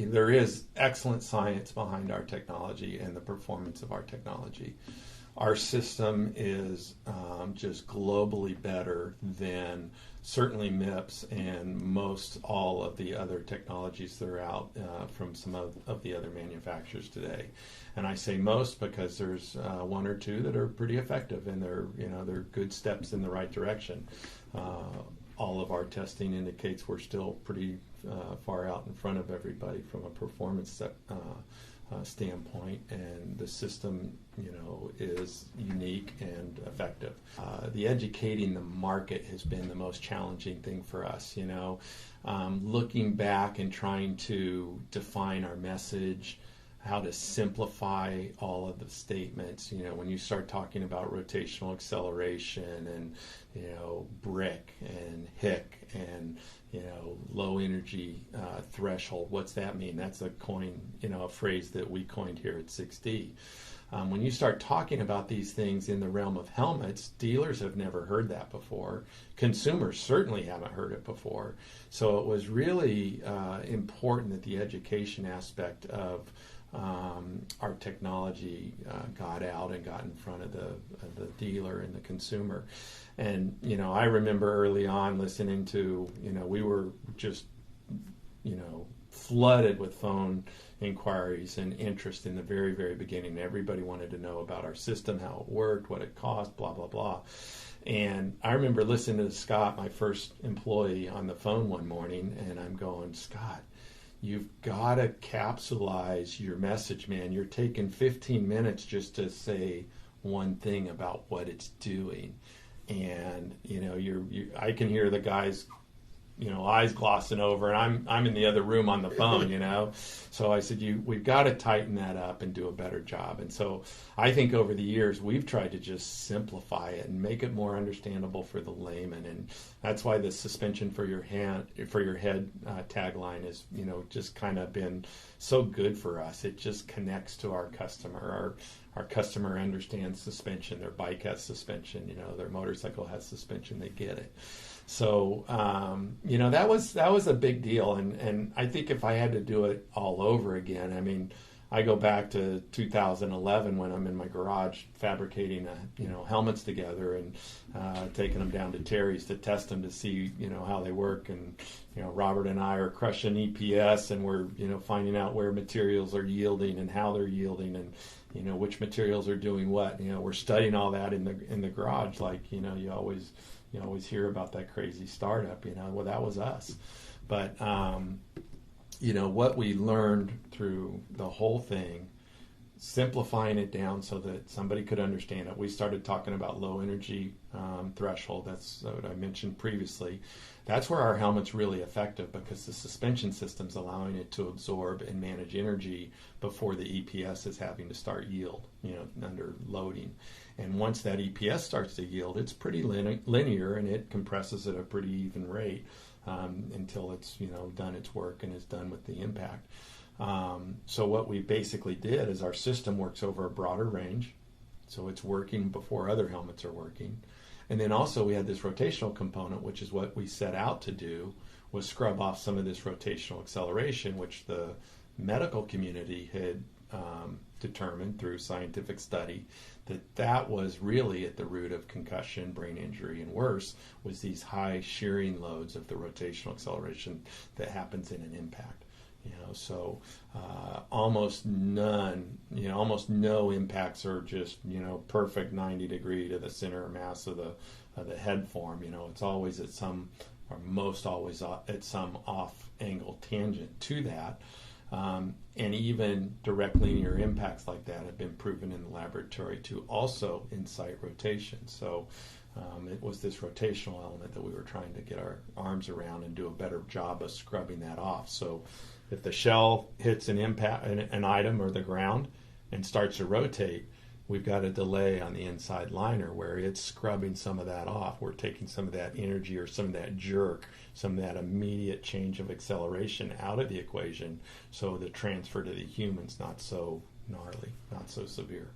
There is excellent science behind our technology and the performance of our technology. Our system is just globally better than certainly MIPS and most all of the other technologies that are out from some of the other manufacturers today. And I say most because there's one or two that are pretty effective, and they're good steps in the right direction. All of our testing indicates we're still pretty far out in front of everybody from a performance standpoint, and the system, is unique and effective. The educating the market has been the most challenging thing for us. Looking back and trying to define our message, how to simplify all of the statements. When you start talking about rotational acceleration and brick and hick and low energy threshold, what's that mean? That's a phrase that we coined here at 6D. When you start talking about these things in the realm of helmets, dealers have never heard that before. Consumers certainly haven't heard it before. So it was really important that the education aspect of our technology got out and got in front of the dealer and the consumer. And I remember early on listening to, we were just flooded with phone inquiries and interest in the very, very beginning. Everybody wanted to know about our system, how it worked, what it cost, blah, blah, blah. And I remember listening to Scott, my first employee, on the phone one morning, and I'm going, Scott, you've got to capsulize your message, man. You're taking 15 minutes just to say one thing about what it's doing. And, I can hear the guys, eyes glossing over, and I'm in the other room on the phone, So I said, we've got to tighten that up and do a better job. And so I think over the years, we've tried to just simplify it and make it more understandable for the layman. And that's why the suspension for your head tagline is, just kind of been so good for us. It just connects to our customer. Our customer understands suspension. Their bike has suspension. Their motorcycle has suspension. They get it. So, that was a big deal. And I think if I had to do it all over again, I go back to 2011 when I'm in my garage fabricating, helmets together and taking them down to Terry's to test them to see, how they work. And, Robert and I are crushing EPS, and we're, finding out where materials are yielding and how they're yielding and, which materials are doing what. We're studying all that in the garage, like, you always hear about that crazy startup, well, that was us. But, what we learned through the whole thing, simplifying it down so that somebody could understand it. We started talking about low energy threshold. That's what I mentioned previously. That's where our helmet's really effective, because the suspension system's allowing it to absorb and manage energy before the EPS is having to start yield, under loading. And once that EPS starts to yield, it's pretty linear, and it compresses at a pretty even rate until it's done its work and is done with the impact. So what we basically did is our system works over a broader range, so it's working before other helmets are working. And then also we had this rotational component, which is what we set out to do, was scrub off some of this rotational acceleration, which the medical community had determined through scientific study that was really at the root of concussion, brain injury, and worse, was these high shearing loads of the rotational acceleration that happens in an impact. So almost none, almost no impacts are just, perfect 90 degree to the center of mass of the head form. It's always at some, or most always at some off angle tangent to that. And even direct linear impacts like that have been proven in the laboratory to also incite rotation. So it was this rotational element that we were trying to get our arms around and do a better job of scrubbing that off. So if the shell hits an item or the ground and starts to rotate, we've got a delay on the inside liner where it's scrubbing some of that off. We're taking some of that energy or some of that jerk, some of that immediate change of acceleration out of the equation, so the transfer to the human's not so gnarly, not so severe.